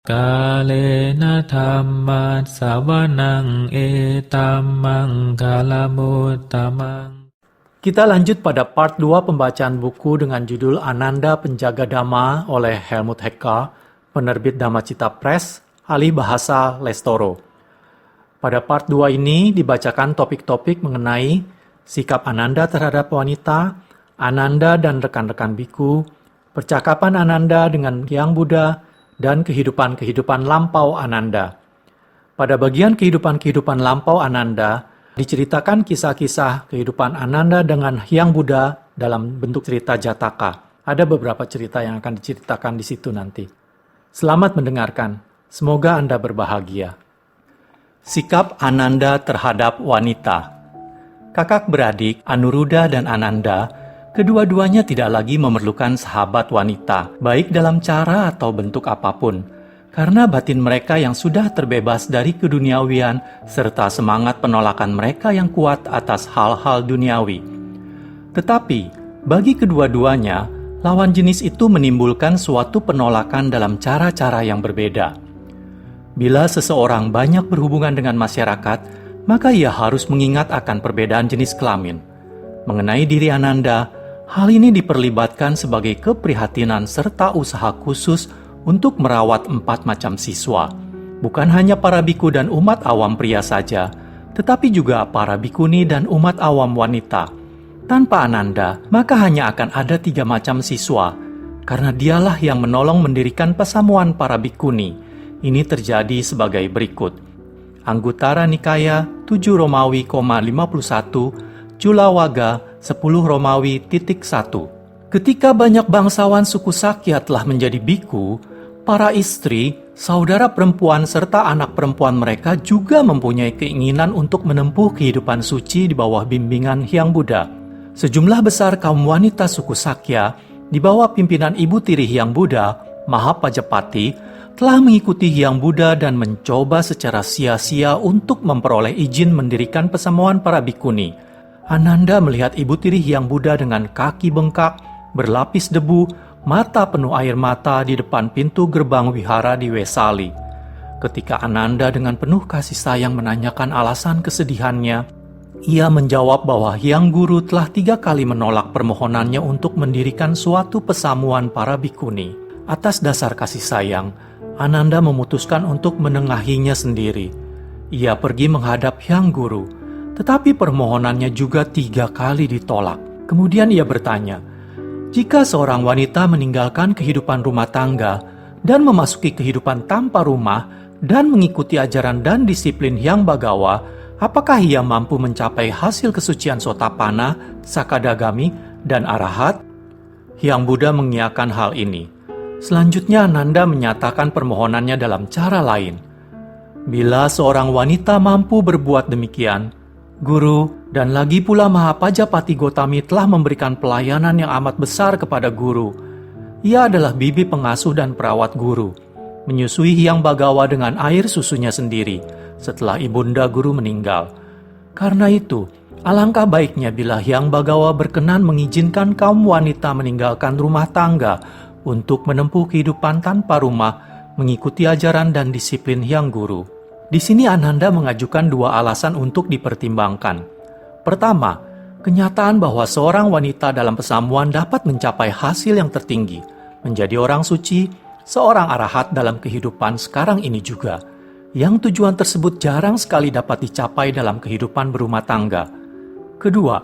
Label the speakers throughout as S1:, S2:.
S1: Kalena dhammat sawanang etammang kalamuttamang.
S2: Kita lanjut pada part 2 pembacaan buku dengan judul Ananda Penjaga Dhamma oleh Helmut Hecka, penerbit Dhammacita Press, alih bahasa Lestoro. Pada part 2 ini dibacakan topik-topik mengenai sikap Ananda terhadap wanita, Ananda dan rekan-rekan biku, percakapan Ananda dengan Hyang Buddha, dan kehidupan-kehidupan lampau Ananda. Pada bagian kehidupan-kehidupan lampau Ananda, diceritakan kisah-kisah kehidupan Ananda dengan Hyang Buddha dalam bentuk cerita Jataka. Ada beberapa cerita yang akan diceritakan di situ nanti. Selamat mendengarkan. Semoga Anda berbahagia. Sikap Ananda terhadap wanita. Kakak beradik Anuruddha dan Ananda, kedua-duanya tidak lagi memerlukan sahabat wanita, baik dalam cara atau bentuk apapun, karena batin mereka yang sudah terbebas dari keduniawian serta semangat penolakan mereka yang kuat atas hal-hal duniawi. Tetapi, bagi kedua-duanya, lawan jenis itu menimbulkan suatu penolakan dalam cara-cara yang berbeda. Bila seseorang banyak berhubungan dengan masyarakat, maka ia harus mengingat akan perbedaan jenis kelamin. Mengenai diri Ananda, hal ini diperlibatkan sebagai keprihatinan serta usaha khusus untuk merawat 4 macam siswa. Bukan hanya para biku dan umat awam pria saja, tetapi juga para bikuni dan umat awam wanita. Tanpa Ananda, maka hanya akan ada 3 macam siswa, karena dialah yang menolong mendirikan pesamuan para bikuni. Ini terjadi sebagai berikut. Anguttara Nikaya 7 Romawi, 51, Culawaga 10 Romawi titik 1. Ketika banyak bangsawan suku Sakya telah menjadi biku, para istri, saudara perempuan serta anak perempuan mereka juga mempunyai keinginan untuk menempuh kehidupan suci di bawah bimbingan Hyang Buddha. Sejumlah besar kaum wanita suku Sakya di bawah pimpinan ibu tiri Hyang Buddha, Mahapajapati, telah mengikuti Hyang Buddha dan mencoba secara sia-sia untuk memperoleh izin mendirikan pesamuan para bikuni. Ananda melihat ibu tiri Hyang Buddha dengan kaki bengkak, berlapis debu, mata penuh air mata di depan pintu gerbang wihara di Vesali. Ketika Ananda dengan penuh kasih sayang menanyakan alasan kesedihannya, ia menjawab bahwa Hyang Guru telah 3 kali menolak permohonannya untuk mendirikan suatu pesamuan para bikuni. Atas dasar kasih sayang, Ananda memutuskan untuk menengahinya sendiri. Ia pergi menghadap Hyang Guru, tetapi permohonannya juga 3 kali ditolak. Kemudian ia bertanya, jika seorang wanita meninggalkan kehidupan rumah tangga dan memasuki kehidupan tanpa rumah dan mengikuti ajaran dan disiplin Hyang Bagawa, apakah ia mampu mencapai hasil kesucian Sotapanna, Sakadagami, dan Arahat? Hyang Buddha mengiyakan hal ini. Selanjutnya Ananda menyatakan permohonannya dalam cara lain. Bila seorang wanita mampu berbuat demikian, Guru dan lagi pula Mahapajapati Gotami telah memberikan pelayanan yang amat besar kepada Guru. Ia adalah bibi pengasuh dan perawat Guru, menyusui Hyang Bagawa dengan air susunya sendiri setelah ibunda Guru meninggal. Karena itu, alangkah baiknya bila Hyang Bagawa berkenan mengizinkan kaum wanita meninggalkan rumah tangga untuk menempuh kehidupan tanpa rumah, mengikuti ajaran dan disiplin Hyang Guru. Di sini Ananda mengajukan 2 alasan untuk dipertimbangkan. Pertama, kenyataan bahwa seorang wanita dalam pesamuan dapat mencapai hasil yang tertinggi, menjadi orang suci, seorang arahat dalam kehidupan sekarang ini juga, yang tujuan tersebut jarang sekali dapat dicapai dalam kehidupan berumah tangga. Kedua,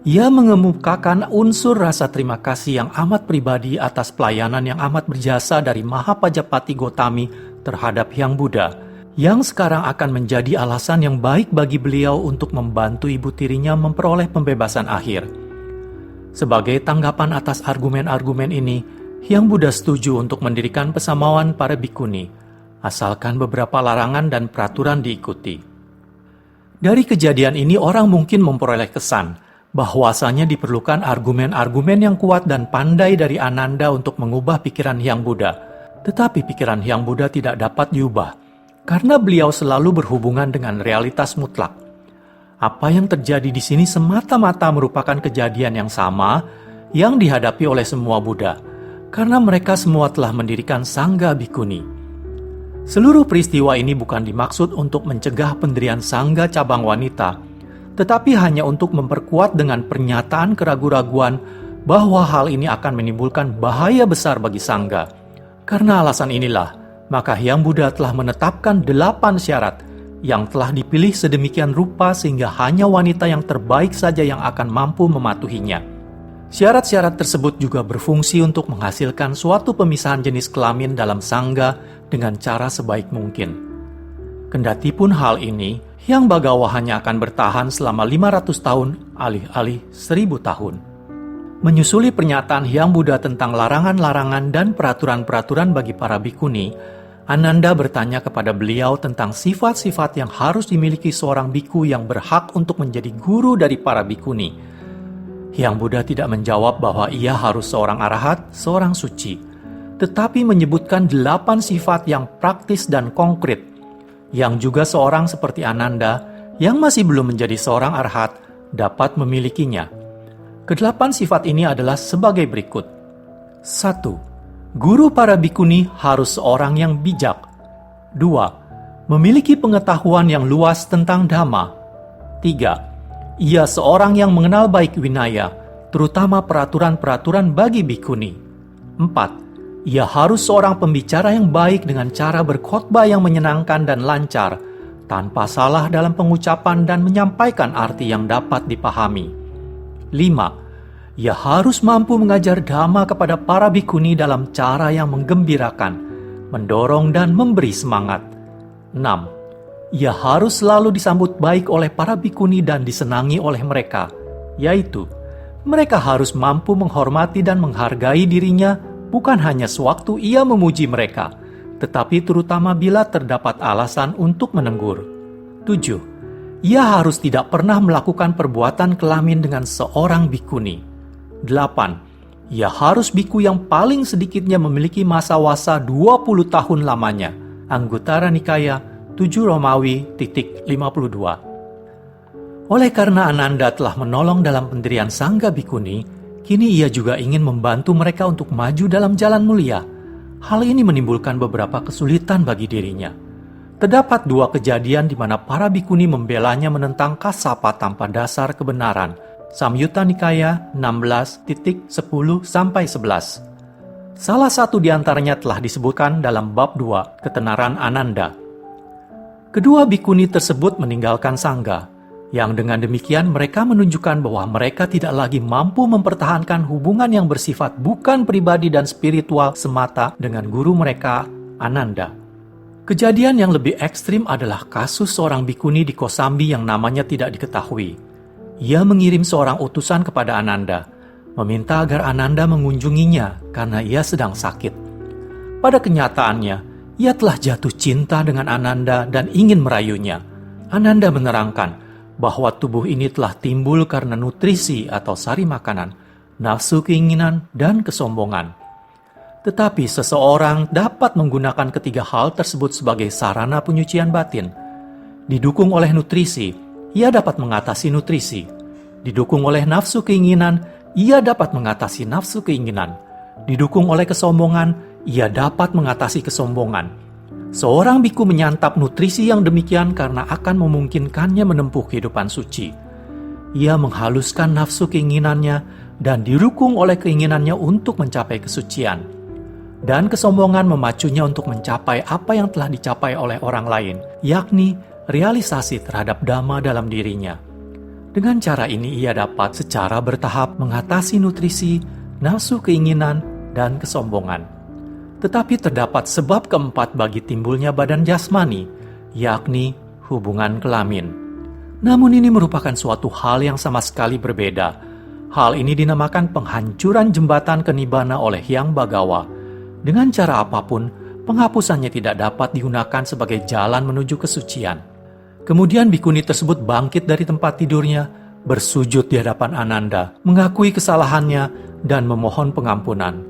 S2: ia mengemukakan unsur rasa terima kasih yang amat pribadi atas pelayanan yang amat berjasa dari Mahapajapati Gotami terhadap Hyang Buddha, yang sekarang akan menjadi alasan yang baik bagi beliau untuk membantu ibu tirinya memperoleh pembebasan akhir. Sebagai tanggapan atas argumen-argumen ini, Hyang Buddha setuju untuk mendirikan pesamuan para bikuni, asalkan beberapa larangan dan peraturan diikuti. Dari kejadian ini orang mungkin memperoleh kesan bahwasanya diperlukan argumen-argumen yang kuat dan pandai dari Ananda untuk mengubah pikiran Hyang Buddha. Tetapi pikiran Hyang Buddha tidak dapat diubah, karena beliau selalu berhubungan dengan realitas mutlak. Apa yang terjadi di sini semata-mata merupakan kejadian yang sama yang dihadapi oleh semua Buddha, karena mereka semua telah mendirikan Sangga Bhikkhuni. Seluruh peristiwa ini bukan dimaksud untuk mencegah pendirian sangga cabang wanita, tetapi hanya untuk memperkuat dengan pernyataan keraguan-raguan bahwa hal ini akan menimbulkan bahaya besar bagi sangga. Karena alasan inilah, maka Hyang Buddha telah menetapkan 8 syarat yang telah dipilih sedemikian rupa sehingga hanya wanita yang terbaik saja yang akan mampu mematuhinya. Syarat-syarat tersebut juga berfungsi untuk menghasilkan suatu pemisahan jenis kelamin dalam sangga dengan cara sebaik mungkin. Kendatipun hal ini, Hyang Bagawa hanya akan bertahan selama 500 tahun alih-alih 1000 tahun. Menyusuli pernyataan Hyang Buddha tentang larangan-larangan dan peraturan-peraturan bagi para bikuni, Ananda bertanya kepada beliau tentang sifat-sifat yang harus dimiliki seorang biku yang berhak untuk menjadi guru dari para bikuni. Hyang Buddha tidak menjawab bahwa ia harus seorang arahat, seorang suci, tetapi menyebutkan 8 sifat yang praktis dan konkret, yang juga seorang seperti Ananda yang masih belum menjadi seorang arahat dapat memilikinya. Kedelapan sifat ini adalah sebagai berikut. 1. Guru para bikuni harus seorang yang bijak. 2. Memiliki pengetahuan yang luas tentang Dhamma. 3. Ia seorang yang mengenal baik winaya, terutama peraturan-peraturan bagi bikuni. 4. Ia harus seorang pembicara yang baik dengan cara berkhotbah yang menyenangkan dan lancar, tanpa salah dalam pengucapan dan menyampaikan arti yang dapat dipahami. 5. Ia harus mampu mengajar dhamma kepada para bikuni dalam cara yang menggembirakan, mendorong dan memberi semangat. 6. Ia harus selalu disambut baik oleh para bikuni dan disenangi oleh mereka, yaitu mereka harus mampu menghormati dan menghargai dirinya bukan hanya sewaktu ia memuji mereka, tetapi terutama bila terdapat alasan untuk menegur. 7. Ia harus tidak pernah melakukan perbuatan kelamin dengan seorang bikuni. 8. Ia harus biku yang paling sedikitnya memiliki masa wasa 20 tahun lamanya. Anguttara Nikaya 7 Romawi 52. Oleh karena Ananda telah menolong dalam pendirian Sangga Bikuni, kini ia juga ingin membantu mereka untuk maju dalam jalan mulia. Hal ini menimbulkan beberapa kesulitan bagi dirinya. Terdapat 2 kejadian di mana para bikuni membelanya menentang kasapa tanpa dasar kebenaran. Samyutta Nikaya 16.10-11. Salah satu di antaranya telah disebutkan dalam bab 2, Ketenaran Ananda. Kedua bikuni tersebut meninggalkan sangga, yang dengan demikian mereka menunjukkan bahwa mereka tidak lagi mampu mempertahankan hubungan yang bersifat bukan pribadi dan spiritual semata dengan guru mereka, Ananda. Kejadian yang lebih ekstrim adalah kasus seorang bikuni di Kosambi yang namanya tidak diketahui. Ia mengirim seorang utusan kepada Ananda, meminta agar Ananda mengunjunginya karena ia sedang sakit. Pada kenyataannya, ia telah jatuh cinta dengan Ananda dan ingin merayunya. Ananda menerangkan bahwa tubuh ini telah timbul karena nutrisi atau sari makanan, nafsu keinginan, dan kesombongan. Tetapi seseorang dapat menggunakan ketiga hal tersebut sebagai sarana penyucian batin. Didukung oleh nutrisi, ia dapat mengatasi nutrisi. Didukung oleh nafsu keinginan, ia dapat mengatasi nafsu keinginan. Didukung oleh kesombongan, ia dapat mengatasi kesombongan. Seorang biku menyantap nutrisi yang demikian karena akan memungkinkannya menempuh kehidupan suci. Ia menghaluskan nafsu keinginannya dan didukung oleh keinginannya untuk mencapai kesucian. Dan kesombongan memacunya untuk mencapai apa yang telah dicapai oleh orang lain, yakni realisasi terhadap dhamma dalam dirinya. Dengan cara ini ia dapat secara bertahap mengatasi nutrisi, nafsu keinginan, dan kesombongan. Tetapi terdapat sebab keempat bagi timbulnya badan jasmani, yakni hubungan kelamin. Namun ini merupakan suatu hal yang sama sekali berbeda. Hal ini dinamakan penghancuran jembatan Kenibbana oleh Hyang Bagawa. Dengan cara apapun, penghapusannya tidak dapat digunakan sebagai jalan menuju kesucian. Kemudian bikuni tersebut bangkit dari tempat tidurnya, bersujud di hadapan Ananda, mengakui kesalahannya, dan memohon pengampunan.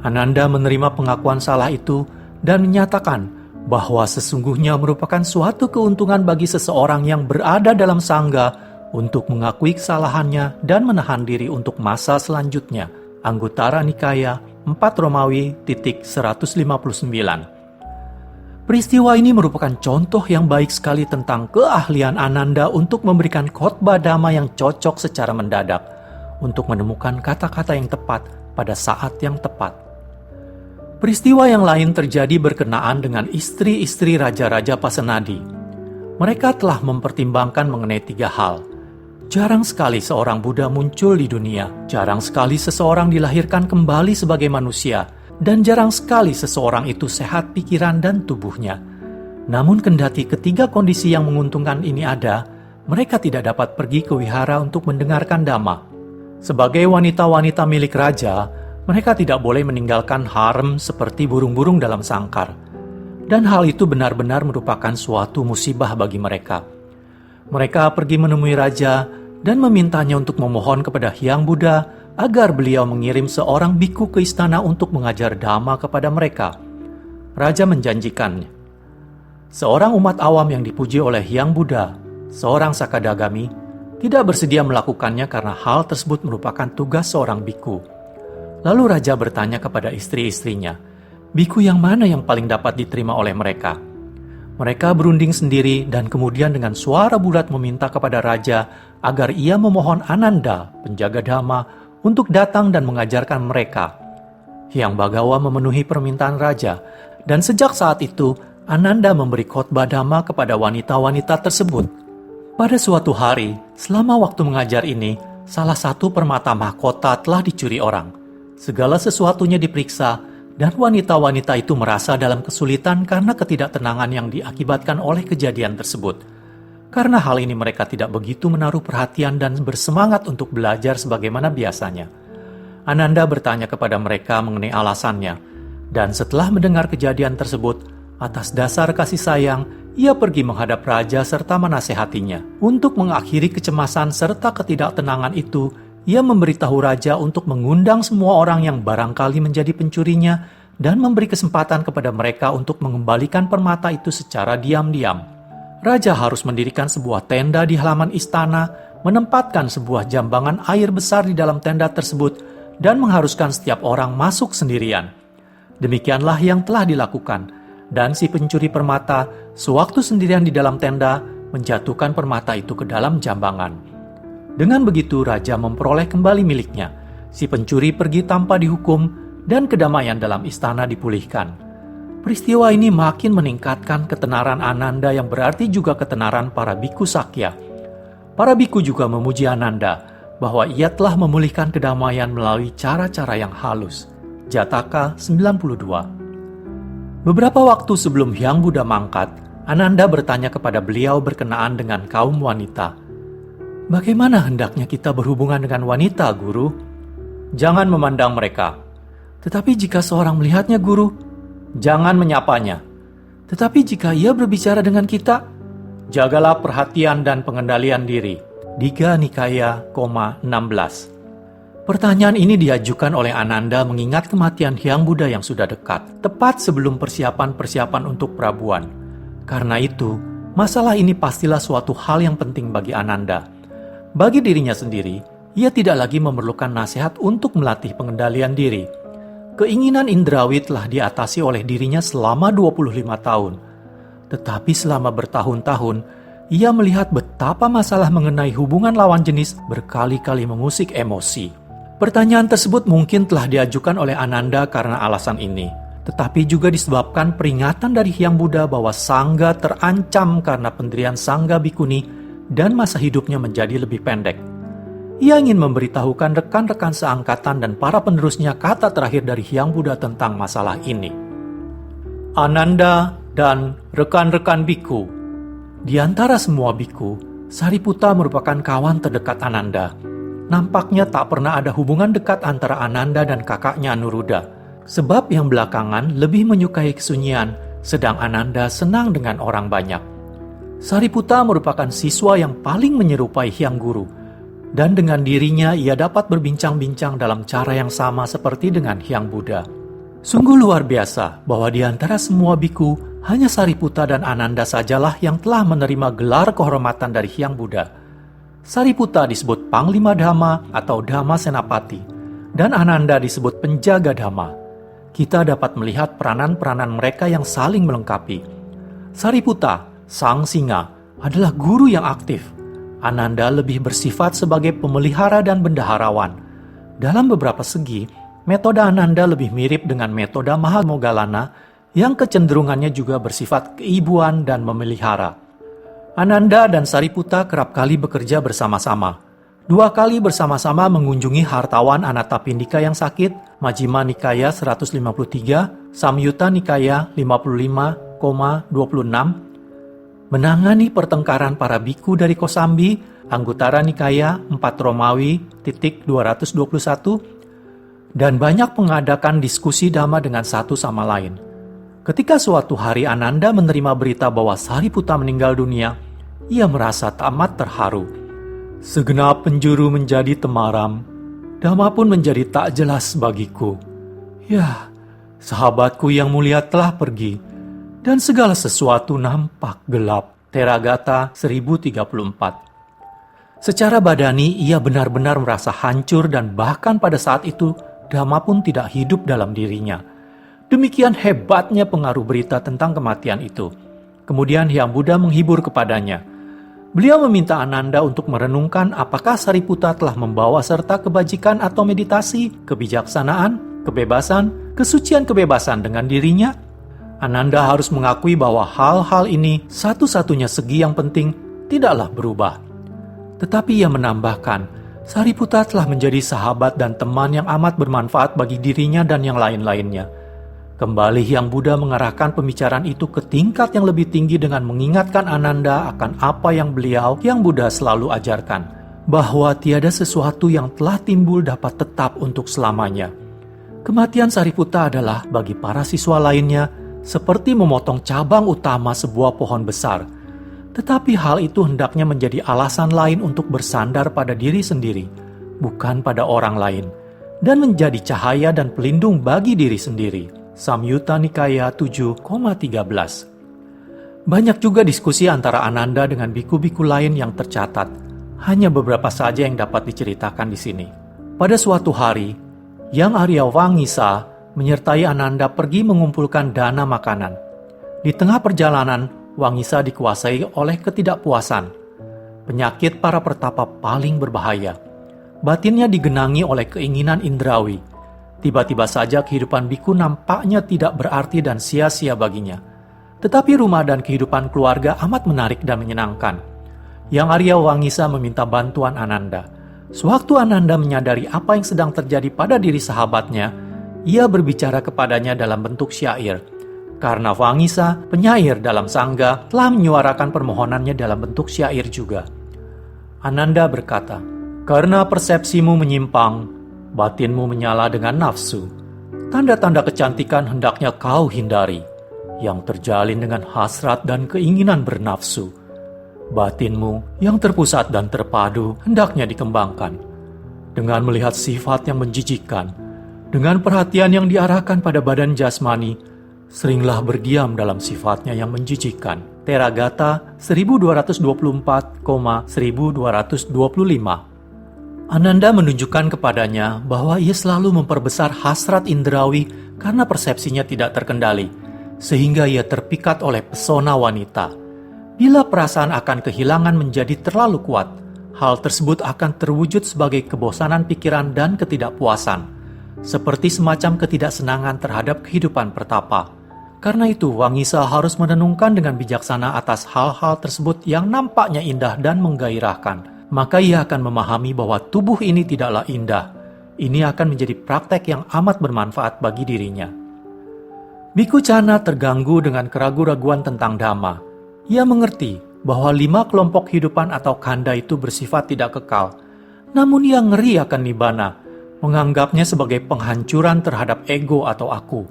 S2: Ananda menerima pengakuan salah itu dan menyatakan bahwa sesungguhnya merupakan suatu keuntungan bagi seseorang yang berada dalam sangga untuk mengakui kesalahannya dan menahan diri untuk masa selanjutnya. Anguttara Nikaya 4 Romawi 159. Peristiwa ini merupakan contoh yang baik sekali tentang keahlian Ananda untuk memberikan khotbah dhamma yang cocok secara mendadak, untuk menemukan kata-kata yang tepat pada saat yang tepat. Peristiwa yang lain terjadi berkenaan dengan istri-istri raja-raja Pasenadi. Mereka telah mempertimbangkan mengenai 3 hal. Jarang sekali seorang Buddha muncul di dunia, jarang sekali seseorang dilahirkan kembali sebagai manusia, dan jarang sekali seseorang itu sehat pikiran dan tubuhnya. Namun kendati ketiga kondisi yang menguntungkan ini ada, mereka tidak dapat pergi ke wihara untuk mendengarkan dhamma. Sebagai wanita-wanita milik raja, mereka tidak boleh meninggalkan harem seperti burung-burung dalam sangkar. Dan hal itu benar-benar merupakan suatu musibah bagi mereka. Mereka pergi menemui raja dan memintanya untuk memohon kepada Hyang Buddha agar beliau mengirim seorang biku ke istana untuk mengajar dhamma kepada mereka. Raja menjanjikannya. Seorang umat awam yang dipuji oleh Hyang Buddha, seorang sakadagami, tidak bersedia melakukannya karena hal tersebut merupakan tugas seorang biku. Lalu raja bertanya kepada istri-istrinya, biku yang mana yang paling dapat diterima oleh mereka? Mereka berunding sendiri dan kemudian dengan suara bulat meminta kepada raja agar ia memohon Ananda, penjaga dhamma, untuk datang dan mengajarkan mereka. Hyang Bagawa memenuhi permintaan raja, dan sejak saat itu Ananda memberi khotbah dhamma kepada wanita-wanita tersebut. Pada suatu hari, selama waktu mengajar ini, salah satu permata mahkota telah dicuri orang. Segala sesuatunya diperiksa, dan wanita-wanita itu merasa dalam kesulitan karena ketidaktenangan yang diakibatkan oleh kejadian tersebut. Karena hal ini mereka tidak begitu menaruh perhatian dan bersemangat untuk belajar sebagaimana biasanya. Ananda bertanya kepada mereka mengenai alasannya, dan setelah mendengar kejadian tersebut, atas dasar kasih sayang, ia pergi menghadap raja serta menasehatinya. Untuk mengakhiri kecemasan serta ketidaktenangan itu, ia memberitahu raja untuk mengundang semua orang yang barangkali menjadi pencurinya dan memberi kesempatan kepada mereka untuk mengembalikan permata itu secara diam-diam. Raja harus mendirikan sebuah tenda di halaman istana, menempatkan sebuah jambangan air besar di dalam tenda tersebut, dan mengharuskan setiap orang masuk sendirian. Demikianlah yang telah dilakukan, dan si pencuri permata, sewaktu sendirian di dalam tenda, menjatuhkan permata itu ke dalam jambangan. Dengan begitu, raja memperoleh kembali miliknya. Si pencuri pergi tanpa dihukum, dan kedamaian dalam istana dipulihkan. Peristiwa ini makin meningkatkan ketenaran Ananda yang berarti juga ketenaran para biku Sakya. Para biku juga memuji Ananda bahwa ia telah memulihkan kedamaian melalui cara-cara yang halus. Jataka 92. Beberapa waktu sebelum Hyang Buddha mangkat, Ananda bertanya kepada beliau berkenaan dengan kaum wanita. Bagaimana hendaknya kita berhubungan dengan wanita, Guru? Jangan memandang mereka. Tetapi jika seorang melihatnya, Guru, jangan menyapanya. Tetapi jika ia berbicara dengan kita, jagalah perhatian dan pengendalian diri. Digha Nikaya, 16. Pertanyaan ini diajukan oleh Ananda mengingat kematian Hyang Buddha yang sudah dekat, tepat sebelum persiapan-persiapan untuk perabuan. Karena itu, masalah ini pastilah suatu hal yang penting bagi Ananda. Bagi dirinya sendiri, ia tidak lagi memerlukan nasihat untuk melatih pengendalian diri. Keinginan indrawi telah diatasi oleh dirinya selama 25 tahun. Tetapi selama bertahun-tahun, ia melihat betapa masalah mengenai hubungan lawan jenis berkali-kali mengusik emosi. Pertanyaan tersebut mungkin telah diajukan oleh Ananda karena alasan ini. Tetapi juga disebabkan peringatan dari Hyang Buddha bahwa Sangga terancam karena pendirian Sangga Bikuni dan masa hidupnya menjadi lebih pendek. Ia ingin memberitahukan rekan-rekan seangkatan dan para penerusnya kata terakhir dari Hyang Buddha tentang masalah ini. Ananda dan rekan-rekan biku. Di antara semua biku, Sariputta merupakan kawan terdekat Ananda. Nampaknya tak pernah ada hubungan dekat antara Ananda dan kakaknya Anuruddha. Sebab yang belakangan lebih menyukai kesunyian, sedang Ananda senang dengan orang banyak. Sariputta merupakan siswa yang paling menyerupai Hyang Guru. Dan dengan dirinya ia dapat berbincang-bincang dalam cara yang sama seperti dengan Hyang Buddha. Sungguh luar biasa bahwa di antara semua biku, hanya Sariputta dan Ananda sajalah yang telah menerima gelar kehormatan dari Hyang Buddha. Sariputta disebut Panglima Dhamma atau Dhamma Senapati, dan Ananda disebut Penjaga Dhamma. kita dapat melihat peranan-peranan mereka yang saling melengkapi. Sariputta, sang singa, adalah guru yang aktif. Ananda lebih bersifat sebagai pemelihara dan bendaharawan. Dalam beberapa segi, metode Ananda lebih mirip dengan metode Mahamogalana yang kecenderungannya juga bersifat keibuan dan memelihara. Ananda dan Sariputta kerap kali bekerja bersama-sama. 2 kali bersama-sama mengunjungi hartawan Anathapindika yang sakit, Majjhima Nikaya 153, Samyutta Nikaya 55,26, menangani pertengkaran para biku dari Kosambi, Anguttara Nikaya 4 Romawi 221, dan banyak mengadakan diskusi dhamma dengan satu sama lain. Ketika suatu hari Ananda menerima berita bahwa Sariputta meninggal dunia, ia merasa amat terharu. Segenap penjuru menjadi temaram, dhamma pun menjadi tak jelas bagiku. Ya, sahabatku yang mulia telah pergi, dan segala sesuatu nampak gelap. Theragata 1034. Secara badani, ia benar-benar merasa hancur dan bahkan pada saat itu, dhamma pun tidak hidup dalam dirinya. Demikian hebatnya pengaruh berita tentang kematian itu. Kemudian Hyang Buddha menghibur kepadanya. Beliau meminta Ananda untuk merenungkan apakah Sariputta telah membawa serta kebajikan atau meditasi, kebijaksanaan, kebebasan, kesucian kebebasan dengan dirinya. Ananda harus mengakui bahwa hal-hal ini satu-satunya segi yang penting tidaklah berubah. Tetapi ia menambahkan, Sariputta telah menjadi sahabat dan teman yang amat bermanfaat bagi dirinya dan yang lain-lainnya. Kembali Hyang Buddha mengarahkan pembicaraan itu ke tingkat yang lebih tinggi dengan mengingatkan Ananda akan apa yang beliau, Hyang Buddha, selalu ajarkan, bahwa tiada sesuatu yang telah timbul dapat tetap untuk selamanya. Kematian Sariputta adalah bagi para siswa lainnya seperti memotong cabang utama sebuah pohon besar. Tetapi hal itu hendaknya menjadi alasan lain untuk bersandar pada diri sendiri, bukan pada orang lain, dan menjadi cahaya dan pelindung bagi diri sendiri. Samyutta Nikaya 7,13. Banyak juga diskusi antara Ananda dengan biku-biku lain yang tercatat. Hanya beberapa saja yang dapat diceritakan di sini. Pada suatu hari, Yang Arya Wangisa menyertai Ananda pergi mengumpulkan dana makanan. Di tengah perjalanan, Wangisa dikuasai oleh ketidakpuasan. Penyakit para pertapa paling berbahaya. Batinnya digenangi oleh keinginan indrawi. Tiba-tiba saja kehidupan biku nampaknya tidak berarti dan sia-sia baginya. Tetapi rumah dan kehidupan keluarga amat menarik dan menyenangkan. Yang Arya Wangisa meminta bantuan Ananda. Sewaktu Ananda menyadari apa yang sedang terjadi pada diri sahabatnya, ia berbicara kepadanya dalam bentuk syair. Karena Wangisa, penyair dalam sangga, telah menyuarakan permohonannya dalam bentuk syair juga. Ananda berkata, "Karena persepsimu menyimpang, batinmu menyala dengan nafsu. Tanda-tanda kecantikan hendaknya kau hindari, yang terjalin dengan hasrat dan keinginan bernafsu. Batinmu yang terpusat dan terpadu hendaknya dikembangkan. Dengan melihat sifat yang menjijikkan, dengan perhatian yang diarahkan pada badan jasmani, seringlah berdiam dalam sifatnya yang menjijikkan." Theragata 1224,1225. Ananda menunjukkan kepadanya bahwa ia selalu memperbesar hasrat indrawi karena persepsinya tidak terkendali, sehingga ia terpikat oleh pesona wanita. Bila perasaan akan kehilangan menjadi terlalu kuat, hal tersebut akan terwujud sebagai kebosanan pikiran dan ketidakpuasan, seperti semacam ketidaksenangan terhadap kehidupan pertapa. Karena itu, Wangisa harus menenungkan dengan bijaksana atas hal-hal tersebut yang nampaknya indah dan menggairahkan. Maka ia akan memahami bahwa tubuh ini tidaklah indah. Ini akan menjadi praktek yang amat bermanfaat bagi dirinya. Biku Cana terganggu dengan keraguan-raguan tentang dhamma. Ia mengerti bahwa 5 kelompok kehidupan atau kanda itu bersifat tidak kekal. Namun ia ngeri akan nibbana, menganggapnya sebagai penghancuran terhadap ego atau aku.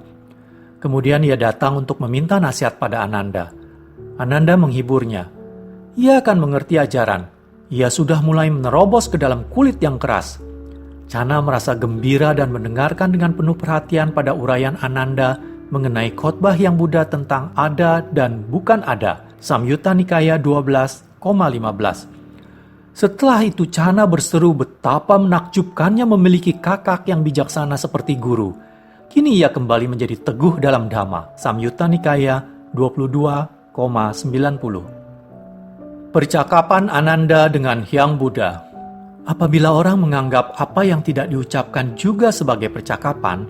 S2: Kemudian ia datang untuk meminta nasihat pada Ananda. Ananda menghiburnya. Ia akan mengerti ajaran. Ia sudah mulai menerobos ke dalam kulit yang keras. Cana merasa gembira dan mendengarkan dengan penuh perhatian pada uraian Ananda mengenai khotbah Hyang Buddha tentang ada dan bukan ada. Samyutta Nikaya 12,15. Setelah itu Cana berseru betapa menakjubkannya memiliki kakak yang bijaksana seperti guru. Kini ia kembali menjadi teguh dalam Dhamma. Samyutta Nikaya 22,90. Percakapan Ananda dengan Hyang Buddha. Apabila orang menganggap apa yang tidak diucapkan juga sebagai percakapan,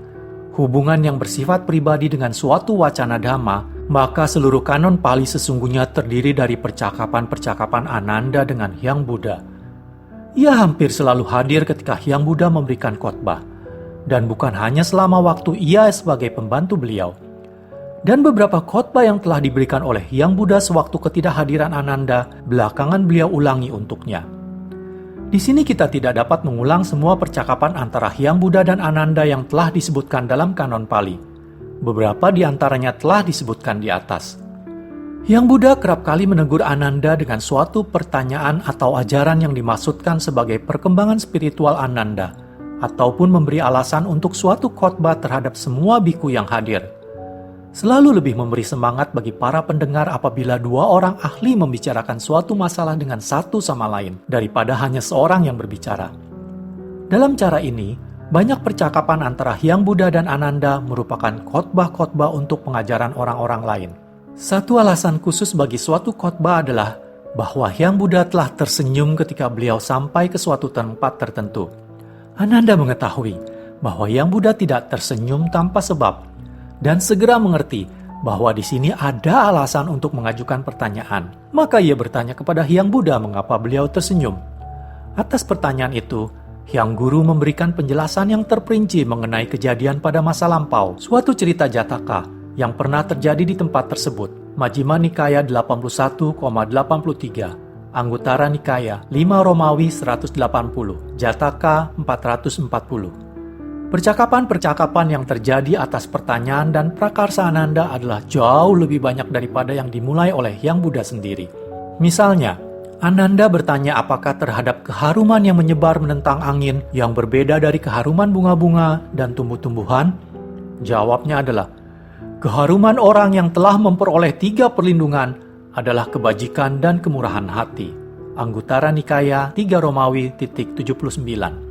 S2: hubungan yang bersifat pribadi dengan suatu wacana Dhamma, maka seluruh kanon Pali sesungguhnya terdiri dari percakapan-percakapan Ananda dengan Hyang Buddha. Ia hampir selalu hadir ketika Hyang Buddha memberikan khotbah, dan bukan hanya selama waktu ia sebagai pembantu beliau. Dan beberapa khotbah yang telah diberikan oleh Hyang Buddha sewaktu ketidakhadiran Ananda, belakangan beliau ulangi untuknya. Di sini kita tidak dapat mengulang semua percakapan antara Hyang Buddha dan Ananda yang telah disebutkan dalam kanon Pali. Beberapa di antaranya telah disebutkan di atas. Hyang Buddha kerap kali menegur Ananda dengan suatu pertanyaan atau ajaran yang dimaksudkan sebagai perkembangan spiritual Ananda, ataupun memberi alasan untuk suatu khotbah terhadap semua biku yang hadir. Selalu lebih memberi semangat bagi para pendengar apabila dua orang ahli membicarakan suatu masalah dengan satu sama lain, daripada hanya seorang yang berbicara. Dalam cara ini, banyak percakapan antara Hyang Buddha dan Ananda merupakan khotbah-khotbah untuk pengajaran orang-orang lain. Satu alasan khusus bagi suatu khotbah adalah bahwa Hyang Buddha telah tersenyum ketika beliau sampai ke suatu tempat tertentu. Ananda mengetahui bahwa Hyang Buddha tidak tersenyum tanpa sebab, dan segera mengerti bahwa di sini ada alasan untuk mengajukan pertanyaan. Maka ia bertanya kepada Hyang Buddha mengapa beliau tersenyum. Atas pertanyaan itu, Hyang Guru memberikan penjelasan yang terperinci mengenai kejadian pada masa lampau, suatu cerita Jataka yang pernah terjadi di tempat tersebut. Majjhima Nikaya 81,83, Anguttara Nikaya 5 Romawi 180, Jataka 440. Percakapan-percakapan yang terjadi atas pertanyaan dan prakarsa Ananda adalah jauh lebih banyak daripada yang dimulai oleh Hyang Buddha sendiri. Misalnya, Ananda bertanya apakah terhadap keharuman yang menyebar menentang angin yang berbeda dari keharuman bunga-bunga dan tumbuh-tumbuhan? Jawabnya adalah, keharuman orang yang telah memperoleh 3 perlindungan adalah kebajikan dan kemurahan hati. Anguttara Nikaya 3 Romawi 79.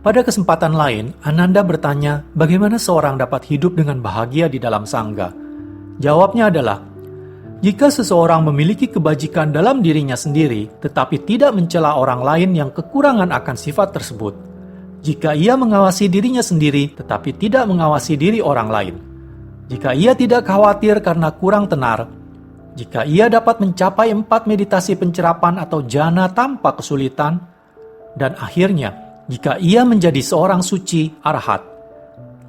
S2: Pada kesempatan lain, Ananda bertanya bagaimana seorang dapat hidup dengan bahagia di dalam sangga. Jawabnya adalah, jika seseorang memiliki kebajikan dalam dirinya sendiri, tetapi tidak mencela orang lain yang kekurangan akan sifat tersebut. Jika ia mengawasi dirinya sendiri, tetapi tidak mengawasi diri orang lain. Jika ia tidak khawatir karena kurang tenar. Jika ia dapat mencapai 4 meditasi pencerapan atau jhana tanpa kesulitan. Dan akhirnya, jika ia menjadi seorang suci, arahat.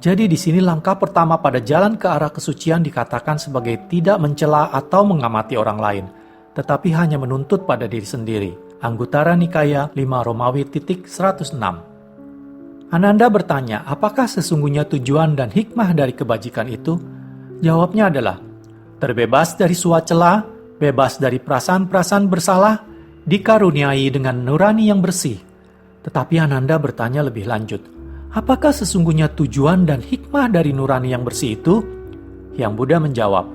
S2: Jadi di sini langkah pertama pada jalan ke arah kesucian dikatakan sebagai tidak mencela atau mengamati orang lain, tetapi hanya menuntut pada diri sendiri. Anguttara Nikaya 5 Romawi 106. Ananda bertanya, apakah sesungguhnya tujuan dan hikmah dari kebajikan itu? Jawabnya adalah, terbebas dari suacela, bebas dari perasaan-perasaan bersalah, dikaruniai dengan nurani yang bersih. Tetapi Ananda bertanya lebih lanjut, apakah sesungguhnya tujuan dan hikmah dari nurani yang bersih itu? Hyang Buddha menjawab,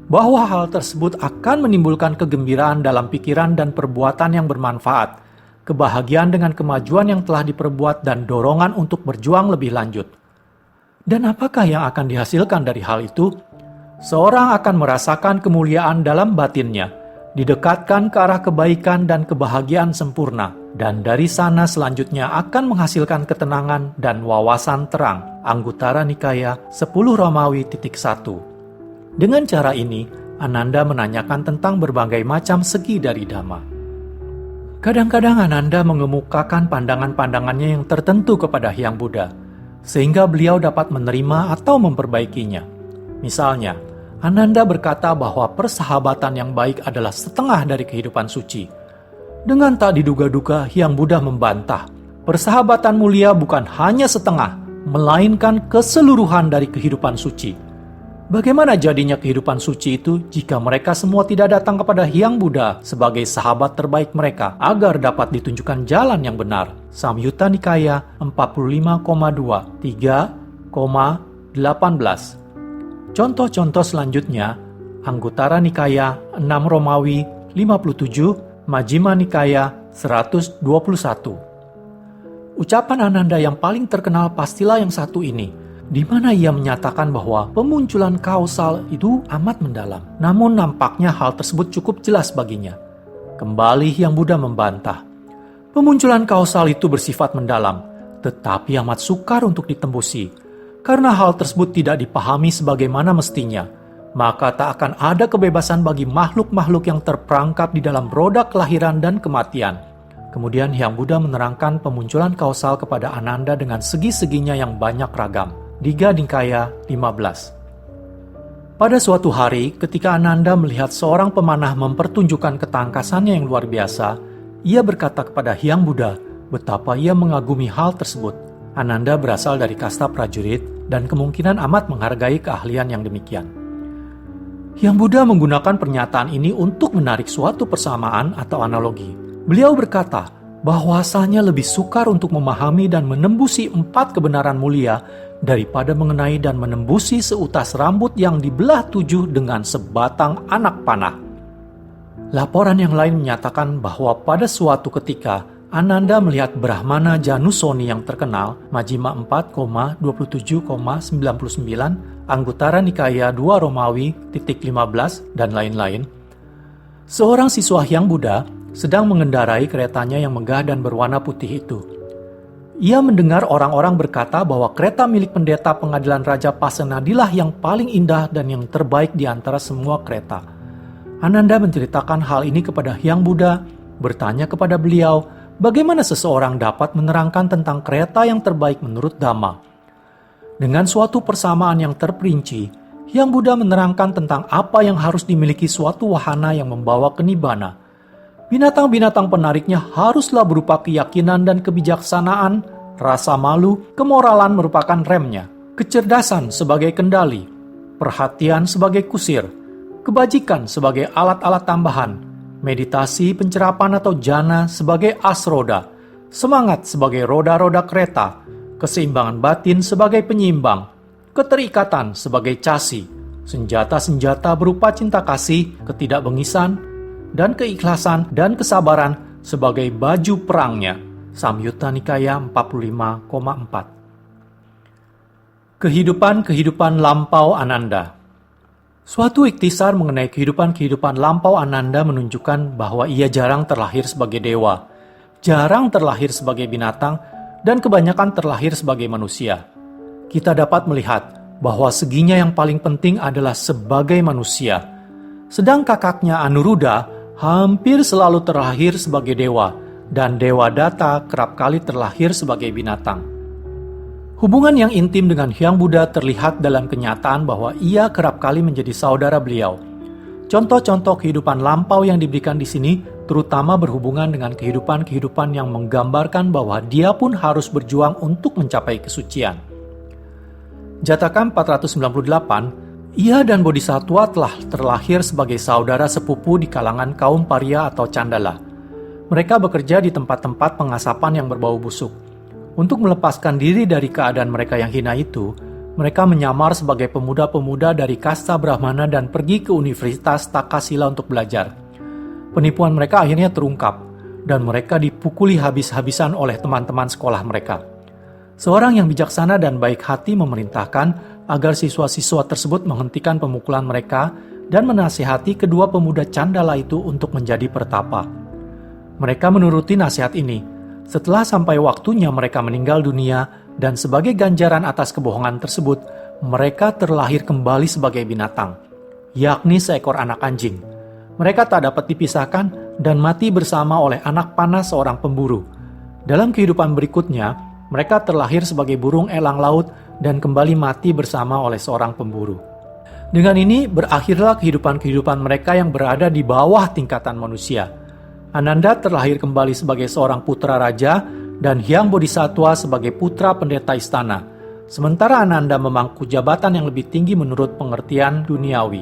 S2: bahwa hal tersebut akan menimbulkan kegembiraan dalam pikiran dan perbuatan yang bermanfaat, kebahagiaan dengan kemajuan yang telah diperbuat dan dorongan untuk berjuang lebih lanjut. Dan apakah yang akan dihasilkan dari hal itu? Seorang akan merasakan kemuliaan dalam batinnya, didekatkan ke arah kebaikan dan kebahagiaan sempurna, dan dari sana selanjutnya akan menghasilkan ketenangan dan wawasan terang. Anguttara Nikaya 10 Romawi 1. Dengan cara ini, Ananda menanyakan tentang berbagai macam segi dari Dhamma. Kadang-kadang Ananda mengemukakan pandangan-pandangannya yang tertentu kepada Hyang Buddha, sehingga beliau dapat menerima atau memperbaikinya. Misalnya, Ananda berkata bahwa persahabatan yang baik adalah setengah dari kehidupan suci. Dengan tak diduga-duga, Hyang Buddha membantah, persahabatan mulia bukan hanya setengah, melainkan keseluruhan dari kehidupan suci. Bagaimana jadinya kehidupan suci itu jika mereka semua tidak datang kepada Hyang Buddha sebagai sahabat terbaik mereka agar dapat ditunjukkan jalan yang benar? Samyutta Nikaya 45,2, 3,18. Contoh-contoh selanjutnya, Anguttara Nikaya 6 Romawi 57, Majjhima Nikaya 121. Ucapan Ananda yang paling terkenal pastilah yang satu ini, di mana ia menyatakan bahwa pemunculan kausal itu amat mendalam. Namun nampaknya hal tersebut cukup jelas baginya. Kembali Hyang Buddha membantah. Pemunculan kausal itu bersifat mendalam, tetapi amat sukar untuk ditembusi. Karena hal tersebut tidak dipahami sebagaimana mestinya, maka tak akan ada kebebasan bagi makhluk-makhluk yang terperangkap di dalam roda kelahiran dan kematian. Kemudian Hyang Buddha menerangkan pemunculan kausal kepada Ananda dengan segi-seginya yang banyak ragam. Digha Nikaya 15. Pada suatu hari, ketika Ananda melihat seorang pemanah mempertunjukkan ketangkasannya yang luar biasa, ia berkata kepada Hyang Buddha betapa ia mengagumi hal tersebut. Ananda berasal dari kasta prajurit dan kemungkinan amat menghargai keahlian yang demikian. Hyang Buddha menggunakan pernyataan ini untuk menarik suatu persamaan atau analogi. Beliau berkata bahwasanya lebih sukar untuk memahami dan menembusi 4 kebenaran mulia daripada mengenai dan menembusi seutas rambut yang dibelah 7 dengan sebatang anak panah. Laporan yang lain menyatakan bahwa pada suatu ketika Ananda melihat Brahmana Janusoni yang terkenal, Majjhima 4,27,99, Anguttara Nikaya 2 Romawi .15, dan lain-lain. Seorang siswa Hyang Buddha sedang mengendarai keretanya yang megah dan berwarna putih itu. Ia mendengar orang-orang berkata bahwa kereta milik pendeta pengadilan Raja Pasenadilah yang paling indah dan yang terbaik di antara semua kereta. Ananda menceritakan hal ini kepada Hyang Buddha, bertanya kepada beliau, bagaimana seseorang dapat menerangkan tentang kereta yang terbaik menurut Dhamma. Dengan suatu persamaan yang terperinci, Hyang Buddha menerangkan tentang apa yang harus dimiliki suatu wahana yang membawa ke nibbana. Binatang-binatang penariknya haruslah berupa keyakinan dan kebijaksanaan, rasa malu, kemoralan merupakan remnya, kecerdasan sebagai kendali, perhatian sebagai kusir, kebajikan sebagai alat-alat tambahan, meditasi, pencerapan atau jana sebagai as roda, semangat sebagai roda-roda kereta, keseimbangan batin sebagai penyeimbang, keterikatan sebagai casi, senjata-senjata berupa cinta kasih, ketidakbengisan, dan keikhlasan dan kesabaran sebagai baju perangnya. Samyutta Nikaya 45,4. Kehidupan-kehidupan lampau Ananda. Suatu ikhtisar mengenai kehidupan-kehidupan lampau Ananda menunjukkan bahwa ia jarang terlahir sebagai dewa, jarang terlahir sebagai binatang, dan kebanyakan terlahir sebagai manusia. Kita dapat melihat bahwa seginya yang paling penting adalah sebagai manusia. Sedang kakaknya Anuruddha hampir selalu terlahir sebagai dewa, dan Dewa Datta kerap kali terlahir sebagai binatang. Hubungan yang intim dengan Hyang Buddha terlihat dalam kenyataan bahwa ia kerap kali menjadi saudara beliau. Contoh-contoh kehidupan lampau yang diberikan di sini terutama berhubungan dengan kehidupan-kehidupan yang menggambarkan bahwa dia pun harus berjuang untuk mencapai kesucian. Jataka 498, ia dan Bodhisattva telah terlahir sebagai saudara sepupu di kalangan kaum Parya atau Candala. Mereka bekerja di tempat-tempat pengasapan yang berbau busuk. Untuk melepaskan diri dari keadaan mereka yang hina itu, mereka menyamar sebagai pemuda-pemuda dari kasta Brahmana dan pergi ke Universitas Takasila untuk belajar. Penipuan mereka akhirnya terungkap, dan mereka dipukuli habis-habisan oleh teman-teman sekolah mereka. Seorang yang bijaksana dan baik hati memerintahkan agar siswa-siswa tersebut menghentikan pemukulan mereka dan menasihati kedua pemuda Candala itu untuk menjadi pertapa. Mereka menuruti nasihat ini. Setelah sampai waktunya mereka meninggal dunia dan sebagai ganjaran atas kebohongan tersebut, mereka terlahir kembali sebagai binatang, yakni seekor anak anjing. Mereka tak dapat dipisahkan dan mati bersama oleh anak panah seorang pemburu. Dalam kehidupan berikutnya, mereka terlahir sebagai burung elang laut dan kembali mati bersama oleh seorang pemburu. Dengan ini berakhirlah kehidupan-kehidupan mereka yang berada di bawah tingkatan manusia. Ananda terlahir kembali sebagai seorang putra raja dan Hyang Bodhisattva sebagai putra pendeta istana. Sementara Ananda memangku jabatan yang lebih tinggi menurut pengertian duniawi.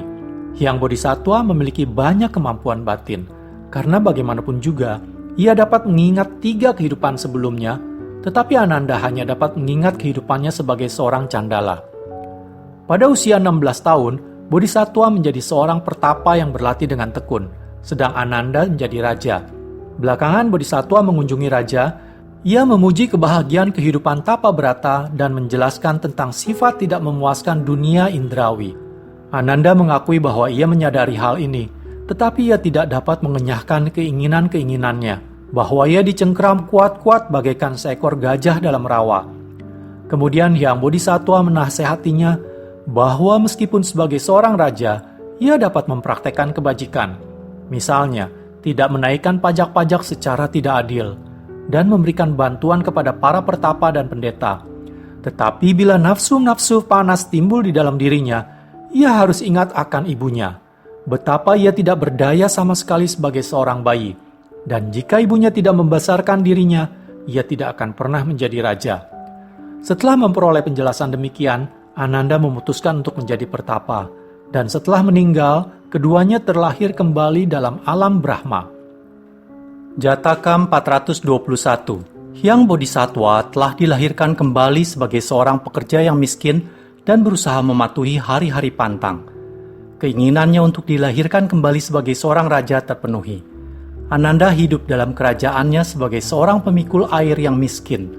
S2: Hyang Bodhisattva memiliki banyak kemampuan batin, karena bagaimanapun juga, ia dapat mengingat 3 kehidupan sebelumnya, tetapi Ananda hanya dapat mengingat kehidupannya sebagai seorang candala. Pada usia 16 tahun, Bodhisattva menjadi seorang pertapa yang berlatih dengan tekun, sedang Ananda menjadi raja. Belakangan Bodhisattva mengunjungi raja, Ia memuji kebahagiaan kehidupan tapa berata dan menjelaskan tentang sifat tidak memuaskan dunia indrawi. Ananda mengakui bahwa ia menyadari hal ini, tetapi ia tidak dapat mengenyahkan keinginan-keinginannya, bahwa ia dicengkram kuat-kuat bagaikan seekor gajah dalam rawa. Kemudian Hyang Bodhisattva menasehatinya bahwa meskipun sebagai seorang raja, ia dapat mempraktekkan kebajikan. Misalnya, tidak menaikkan pajak-pajak secara tidak adil, dan memberikan bantuan kepada para pertapa dan pendeta. Tetapi bila nafsu-nafsu panas timbul di dalam dirinya, ia harus ingat akan ibunya. Betapa ia tidak berdaya sama sekali sebagai seorang bayi. Dan jika ibunya tidak membesarkan dirinya, ia tidak akan pernah menjadi raja. Setelah memperoleh penjelasan demikian, Ananda memutuskan untuk menjadi pertapa. Dan setelah meninggal, keduanya terlahir kembali dalam alam Brahma. Jataka 421. Hyang Bodhisattva telah dilahirkan kembali sebagai seorang pekerja yang miskin dan berusaha mematuhi hari-hari pantang. Keinginannya untuk dilahirkan kembali sebagai seorang raja terpenuhi. Ananda hidup dalam kerajaannya sebagai seorang pemikul air yang miskin.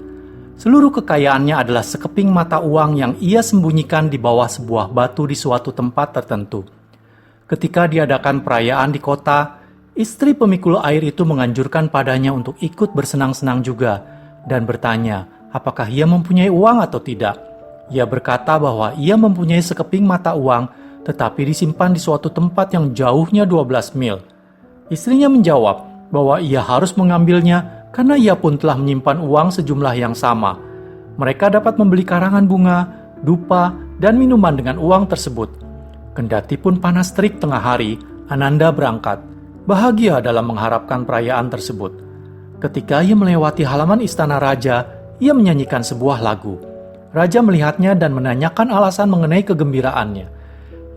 S2: Seluruh kekayaannya adalah sekeping mata uang yang ia sembunyikan di bawah sebuah batu di suatu tempat tertentu. Ketika diadakan perayaan di kota, istri pemikul air itu menganjurkan padanya untuk ikut bersenang-senang juga dan bertanya apakah ia mempunyai uang atau tidak. Ia berkata bahwa ia mempunyai sekeping mata uang tetapi disimpan di suatu tempat yang jauhnya 12 mil. Istrinya menjawab bahwa ia harus mengambilnya karena ia pun telah menyimpan uang sejumlah yang sama. Mereka dapat membeli karangan bunga, dupa, dan minuman dengan uang tersebut. Kendati pun panas terik tengah hari, Ananda berangkat. Bahagia dalam mengharapkan perayaan tersebut. Ketika ia melewati halaman istana raja, ia menyanyikan sebuah lagu. Raja melihatnya dan menanyakan alasan mengenai kegembiraannya.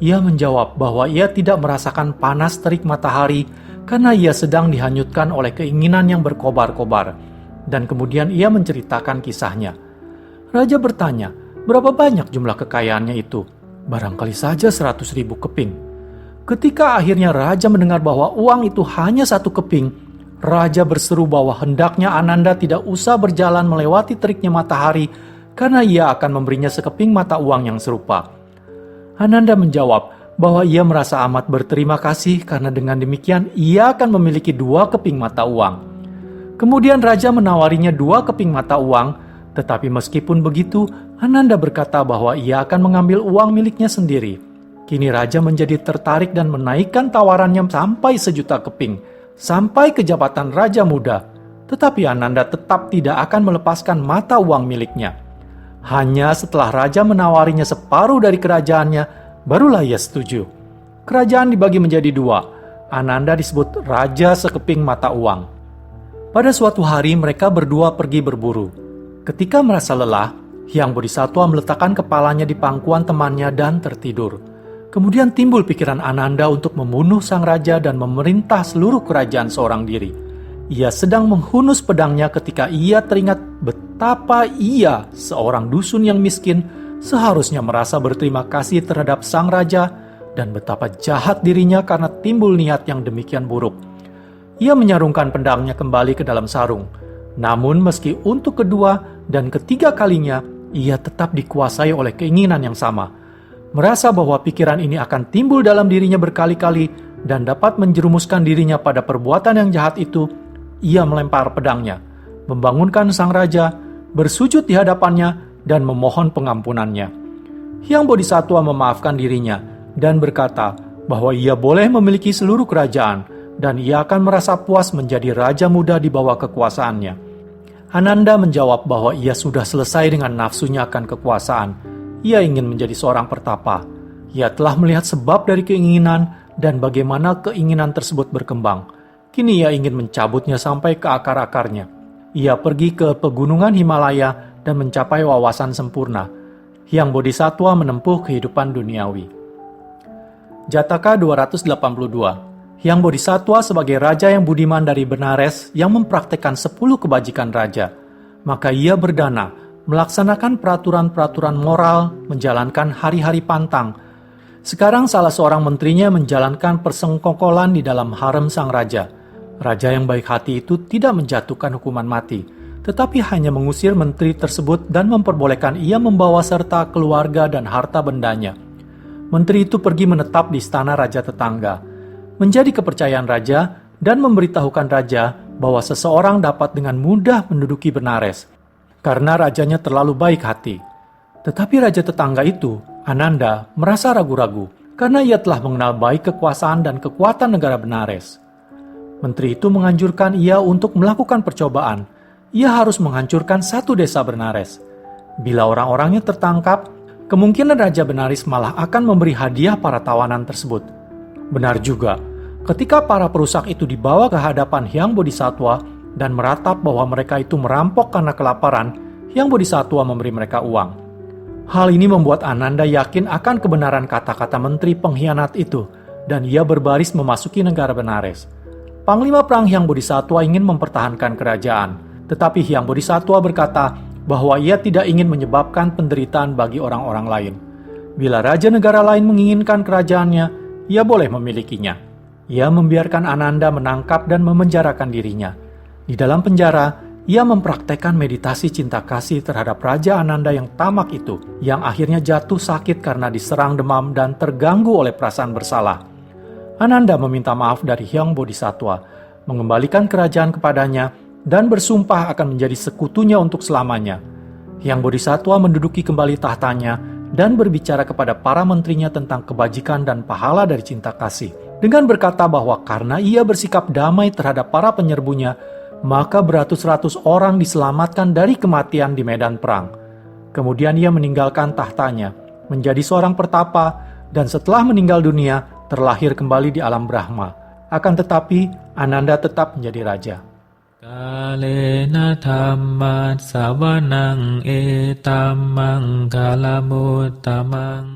S2: Ia menjawab bahwa ia tidak merasakan panas terik matahari karena ia sedang dihanyutkan oleh keinginan yang berkobar-kobar. Dan kemudian ia menceritakan kisahnya. Raja bertanya, berapa banyak jumlah kekayaannya itu? Barangkali saja 100.000 keping. Ketika akhirnya raja mendengar bahwa uang itu hanya 1 keping, raja berseru bahwa hendaknya Ananda tidak usah berjalan melewati teriknya matahari karena ia akan memberinya sekeping mata uang yang serupa. Ananda menjawab bahwa ia merasa amat berterima kasih karena dengan demikian ia akan memiliki 2 keping mata uang. Kemudian raja menawarinya 2 keping mata uang, tetapi meskipun begitu, Ananda berkata bahwa ia akan mengambil uang miliknya sendiri. Kini raja menjadi tertarik dan menaikkan tawarannya sampai 1.000.000 keping, sampai ke jabatan raja muda. Tetapi Ananda tetap tidak akan melepaskan mata uang miliknya. Hanya setelah raja menawarinya separuh dari kerajaannya, barulah ia setuju. Kerajaan dibagi menjadi 2. Ananda disebut raja sekeping mata uang. Pada suatu hari mereka berdua pergi berburu. Ketika merasa lelah, Hyang Bodhisattva meletakkan kepalanya di pangkuan temannya dan tertidur. Kemudian timbul pikiran Ananda untuk membunuh sang raja dan memerintah seluruh kerajaan seorang diri. Ia sedang menghunus pedangnya ketika ia teringat betapa ia, seorang dusun yang miskin, seharusnya merasa berterima kasih terhadap sang raja dan betapa jahat dirinya karena timbul niat yang demikian buruk. Ia menyarungkan pedangnya kembali ke dalam sarung. Namun meski untuk kedua dan ketiga kalinya, ia tetap dikuasai oleh keinginan yang sama. Merasa bahwa pikiran ini akan timbul dalam dirinya berkali-kali dan dapat menjerumuskan dirinya pada perbuatan yang jahat itu, ia melempar pedangnya, membangunkan sang raja, bersujud di hadapannya, dan memohon pengampunannya. Hyang Bodhisattva memaafkan dirinya dan berkata bahwa ia boleh memiliki seluruh kerajaan dan ia akan merasa puas menjadi raja muda di bawah kekuasaannya. Ananda menjawab bahwa ia sudah selesai dengan nafsunya akan kekuasaan. Ia ingin menjadi seorang pertapa. Ia telah melihat sebab dari keinginan dan bagaimana keinginan tersebut berkembang. Kini ia ingin mencabutnya sampai ke akar-akarnya. Ia pergi ke pegunungan Himalaya dan mencapai wawasan sempurna. Hyang Bodhisattva menempuh kehidupan duniawi. Jataka 282. Hyang Bodhisattva sebagai raja yang budiman dari Benares yang mempraktekkan 10 kebajikan raja. Maka ia berdana melaksanakan peraturan-peraturan moral, menjalankan hari-hari pantang. Sekarang salah seorang menterinya menjalankan persengkokolan di dalam harem sang raja. Raja yang baik hati itu tidak menjatuhkan hukuman mati, tetapi hanya mengusir menteri tersebut dan memperbolehkan ia membawa serta keluarga dan harta bendanya. Menteri itu pergi menetap di istana raja tetangga. Menjadi kepercayaan raja dan memberitahukan raja bahwa seseorang dapat dengan mudah menduduki Benares, karena rajanya terlalu baik hati. Tetapi raja tetangga itu, Ananda, merasa ragu-ragu karena ia telah mengenal baik kekuasaan dan kekuatan negara Benares. Menteri itu menganjurkan ia untuk melakukan percobaan. Ia harus menghancurkan satu desa Benares. Bila orang-orangnya tertangkap, kemungkinan Raja Benares malah akan memberi hadiah para tawanan tersebut. Benar juga, ketika para perusak itu dibawa ke hadapan Hyang Bodhisattva dan meratap bahwa mereka itu merampok karena kelaparan, Hyang Bodhisattva memberi mereka uang. Hal ini membuat Ananda yakin akan kebenaran kata-kata menteri pengkhianat itu, dan ia berbaris memasuki negara Benares. Panglima perang Hyang Bodhisattva ingin mempertahankan kerajaan, tetapi Hyang Bodhisattva berkata bahwa ia tidak ingin menyebabkan penderitaan bagi orang-orang lain. Bila raja negara lain menginginkan kerajaannya, ia boleh memilikinya. Ia membiarkan Ananda menangkap dan memenjarakan dirinya. Di dalam penjara, ia mempraktekkan meditasi cinta kasih terhadap Raja Ananda yang tamak itu, yang akhirnya jatuh sakit karena diserang demam dan terganggu oleh perasaan bersalah. Ananda meminta maaf dari Hyang Bodhisattva, mengembalikan kerajaan kepadanya, dan bersumpah akan menjadi sekutunya untuk selamanya. Hyang Bodhisattva menduduki kembali tahtanya dan berbicara kepada para menterinya tentang kebajikan dan pahala dari cinta kasih, dengan berkata bahwa karena ia bersikap damai terhadap para penyerbunya, maka beratus-ratus orang diselamatkan dari kematian di medan perang. Kemudian ia meninggalkan tahtanya, menjadi seorang pertapa, dan setelah meninggal dunia, terlahir kembali di alam Brahma. Akan tetapi, Ananda tetap menjadi raja.
S1: Kalena dhammat savanang etamang kalamuttamang